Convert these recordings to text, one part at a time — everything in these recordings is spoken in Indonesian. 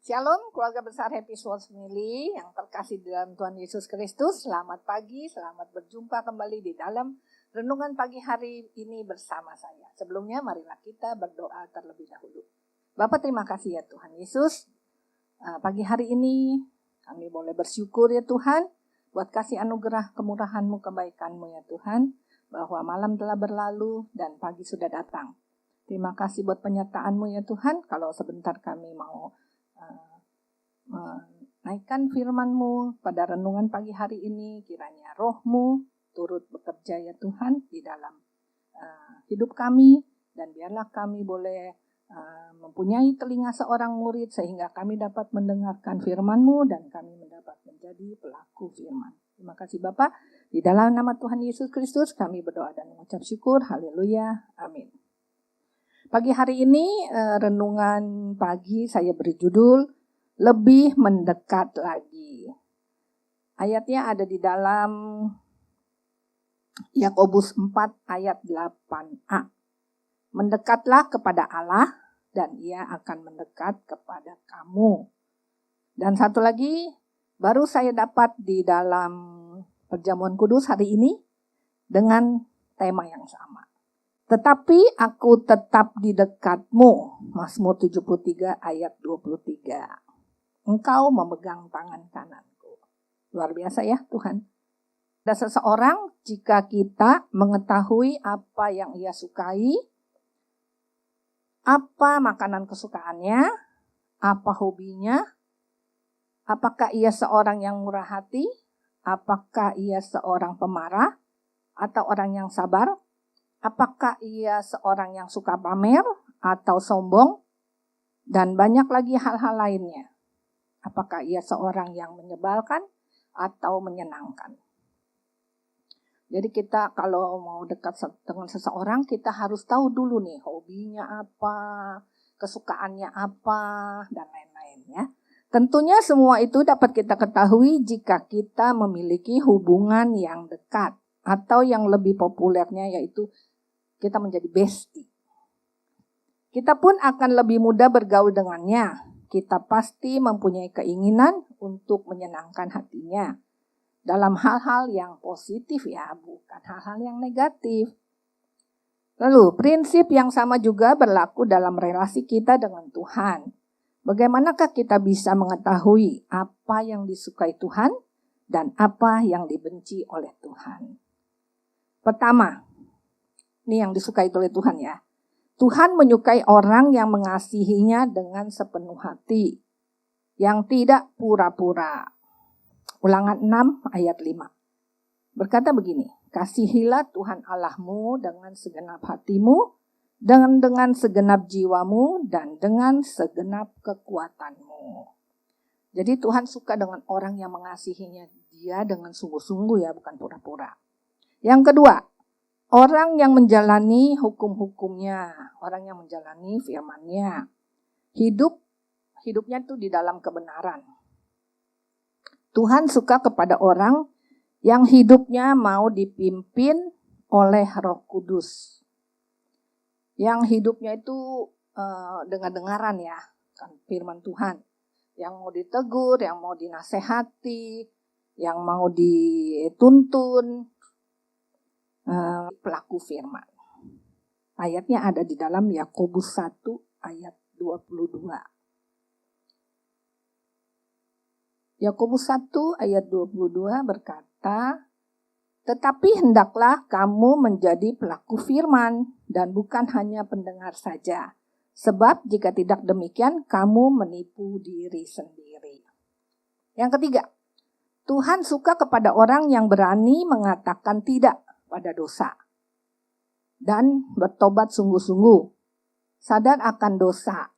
Shalom keluarga besar Happy Souls Family yang terkasih di dalam Tuhan Yesus Kristus. Selamat pagi, selamat berjumpa kembali di dalam renungan pagi hari ini bersama saya. Sebelumnya marilah kita berdoa terlebih dahulu. Bapa, terima kasih ya Tuhan Yesus. Pagi hari ini kami boleh bersyukur ya Tuhan buat kasih anugerah kemurahan-Mu, kebaikan-Mu ya Tuhan, bahwa malam telah berlalu dan pagi sudah datang. Terima kasih buat penyertaan-Mu ya Tuhan. Kalau sebentar kami mau menaikkan firman-Mu pada renungan pagi hari ini, kiranya Roh-Mu turut bekerja ya Tuhan di dalam hidup kami, dan biarlah kami boleh mempunyai telinga seorang murid sehingga kami dapat mendengarkan firman-Mu dan kami mendapat menjadi pelaku firman. Terima kasih Bapa, di dalam nama Tuhan Yesus Kristus kami berdoa dan mengucap syukur. Haleluya, amin. Pagi hari ini renungan pagi saya beri judul lebih mendekat lagi. Ayatnya ada di dalam Yakobus 4 ayat 8a. Mendekatlah kepada Allah dan Ia akan mendekat kepada kamu. Dan satu lagi baru saya dapat di dalam perjamuan kudus hari ini dengan tema yang sama. Tetapi aku tetap di dekatmu, Mazmur 73 ayat 23. Engkau memegang tangan kananku. Luar biasa ya Tuhan. Ada seseorang, jika kita mengetahui apa yang ia sukai, apa makanan kesukaannya, apa hobinya, apakah ia seorang yang murah hati, apakah ia seorang pemarah, atau orang yang sabar, apakah ia seorang yang suka pamer atau sombong, dan banyak lagi hal-hal lainnya. Apakah ia seorang yang menyebalkan atau menyenangkan. Jadi kita kalau mau dekat dengan seseorang, kita harus tahu dulu nih hobinya apa, kesukaannya apa, dan lain-lain ya. Tentunya semua itu dapat kita ketahui jika kita memiliki hubungan yang dekat, atau yang lebih populernya yaitu kita menjadi bestie. Kita pun akan lebih mudah bergaul dengannya. Kita pasti mempunyai keinginan untuk menyenangkan hatinya. Dalam hal-hal yang positif ya, bukan hal-hal yang negatif. Lalu, prinsip yang sama juga berlaku dalam relasi kita dengan Tuhan. Bagaimanakah kita bisa mengetahui apa yang disukai Tuhan dan apa yang dibenci oleh Tuhan? Pertama, ini yang disukai oleh Tuhan ya. Tuhan menyukai orang yang mengasihinya dengan sepenuh hati, yang tidak pura-pura. Ulangan 6 ayat 5. Berkata begini, kasihilah Tuhan Allahmu dengan segenap hatimu, dengan segenap jiwamu, dan dengan segenap kekuatanmu. Jadi Tuhan suka dengan orang yang mengasihinya dia dengan sungguh-sungguh ya, bukan pura-pura. Yang kedua, orang yang menjalani hukum-hukumnya, orang yang menjalani firman-Nya. Hidupnya itu di dalam kebenaran. Tuhan suka kepada orang yang hidupnya mau dipimpin oleh Roh Kudus. Yang hidupnya itu dengar-dengaran ya, kan firman Tuhan. Yang mau ditegur, yang mau dinasehati, yang mau dituntun, pelaku firman. Ayatnya ada di dalam Yakobus 1 ayat 22. Yakobus 1 ayat 22 berkata, tetapi hendaklah kamu menjadi pelaku firman dan bukan hanya pendengar saja. Sebab jika tidak demikian, kamu menipu diri sendiri. Yang ketiga, Tuhan suka kepada orang yang berani mengatakan tidak pada dosa dan bertobat sungguh-sungguh, sadar akan dosa.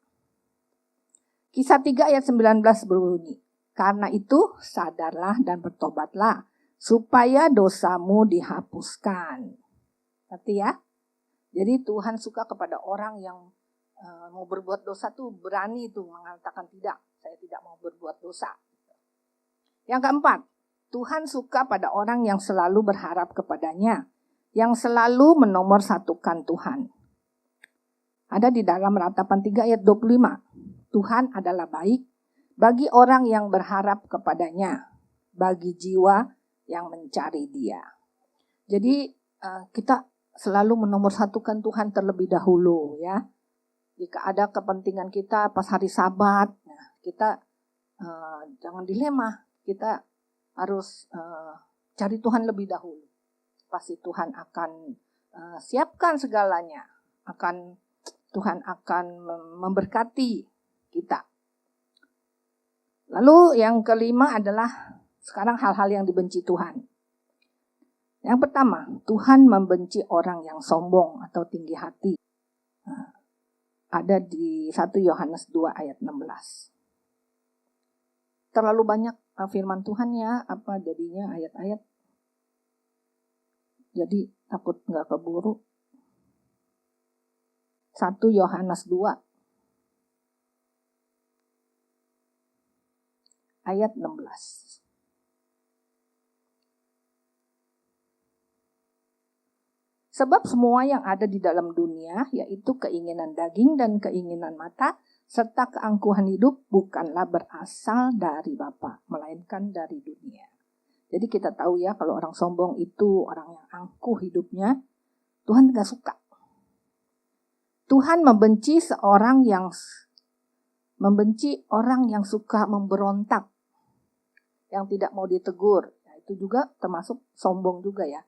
Kisah 3 ayat 19 berbunyi, karena itu sadarlah dan bertobatlah supaya dosamu dihapuskan. Ngerti ya? Jadi Tuhan suka kepada orang yang mau berbuat dosa tuh berani tuh mengatakan tidak, saya tidak mau berbuat dosa. Yang keempat, Tuhan suka pada orang yang selalu berharap kepadanya, yang selalu menomorsatukan Tuhan. Ada di dalam Ratapan 3 ayat 25. Tuhan adalah baik, bagi orang yang berharap kepadanya, bagi jiwa yang mencari Dia. Jadi kita selalu menomorsatukan Tuhan terlebih dahulu ya. Jika ada kepentingan kita pas hari Sabat, kita jangan dilema, kita harus cari Tuhan lebih dahulu. Pasti Tuhan akan siapkan segalanya, Tuhan akan memberkati kita. Lalu yang kelima adalah sekarang hal-hal yang dibenci Tuhan. Yang pertama, Tuhan membenci orang yang sombong atau tinggi hati. Ada di 1 Yohanes 2 ayat 16. Terlalu banyak firman Tuhan ya, apa jadinya ayat-ayat. Jadi takut nggak keburu. 1 Yohanes 2 ayat 16. Sebab semua yang ada di dalam dunia, yaitu keinginan daging dan keinginan mata, serta keangkuhan hidup, bukanlah berasal dari Bapa, melainkan dari dunia. Jadi kita tahu ya, kalau orang sombong itu orang yang angkuh hidupnya, Tuhan gak suka. Tuhan membenci orang yang suka memberontak, yang tidak mau ditegur. Nah, itu juga termasuk sombong juga ya.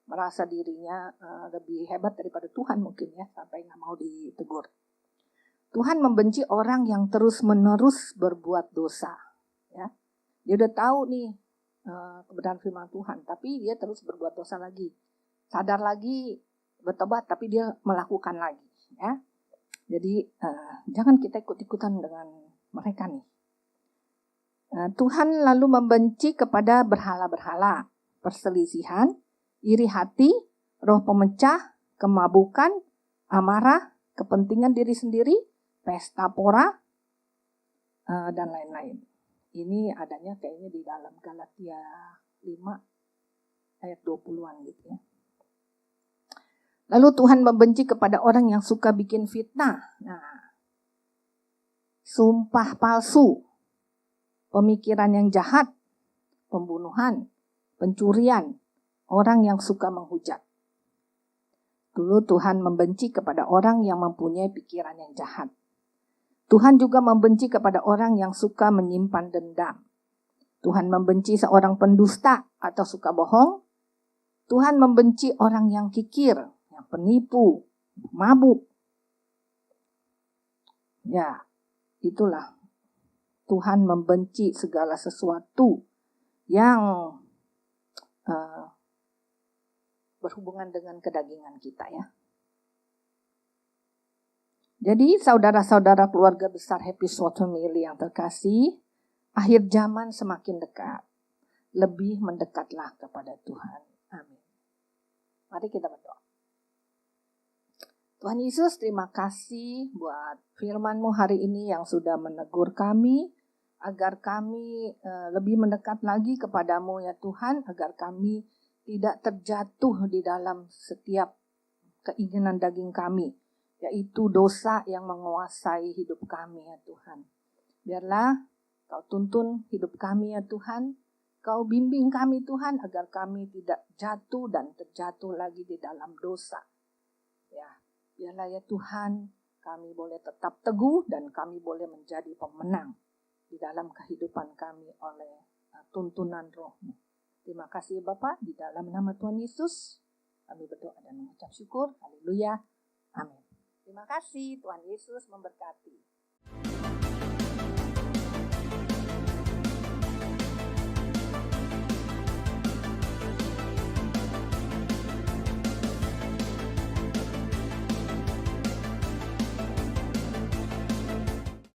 Merasa dirinya lebih hebat daripada Tuhan mungkin ya, sampai gak mau ditegur. Tuhan membenci orang yang terus-menerus berbuat dosa. Ya. Dia udah tahu nih kebenaran firman Tuhan, tapi dia terus berbuat dosa lagi. Sadar lagi, bertobat, tapi dia melakukan lagi. Ya. Jadi jangan kita ikut-ikutan dengan mereka nih. Tuhan lalu membenci kepada berhala-berhala, perselisihan, iri hati, roh pemecah, kemabukan, amarah, kepentingan diri sendiri, pesta pora, dan lain-lain. Ini adanya kayaknya di dalam Galatia 5 ayat 20-an gitu ya. Lalu Tuhan membenci kepada orang yang suka bikin fitnah. Nah, sumpah palsu, pemikiran yang jahat, pembunuhan, pencurian, orang yang suka menghujat. Dulu Tuhan membenci kepada orang yang mempunyai pikiran yang jahat. Tuhan juga membenci kepada orang yang suka menyimpan dendam. Tuhan membenci seorang pendusta atau suka bohong. Tuhan membenci orang yang kikir, yang penipu, mabuk. Ya, itulah. Tuhan membenci segala sesuatu yang berhubungan dengan kedagingan kita ya. Jadi saudara-saudara keluarga besar Happy Sword Family yang terkasih, akhir zaman semakin dekat. Lebih mendekatlah kepada Tuhan. Amin. Mari kita berdoa. Tuhan Yesus, terima kasih buat firman-Mu hari ini yang sudah menegur kami, agar kami lebih mendekat lagi kepadamu ya Tuhan, agar kami tidak terjatuh di dalam setiap keinginan daging kami, yaitu dosa yang menguasai hidup kami ya Tuhan. Biarlah Kau tuntun hidup kami ya Tuhan, Kau bimbing kami Tuhan, agar kami tidak jatuh dan terjatuh lagi di dalam dosa. Ya, biarlah ya Tuhan, kami boleh tetap teguh dan kami boleh menjadi pemenang di dalam kehidupan kami oleh tuntunan Roh-Mu. Terima kasih Bapa, di dalam nama Tuhan Yesus kami berdoa dan mengucap syukur. Haleluya. Amin. Terima kasih, Tuhan Yesus memberkati.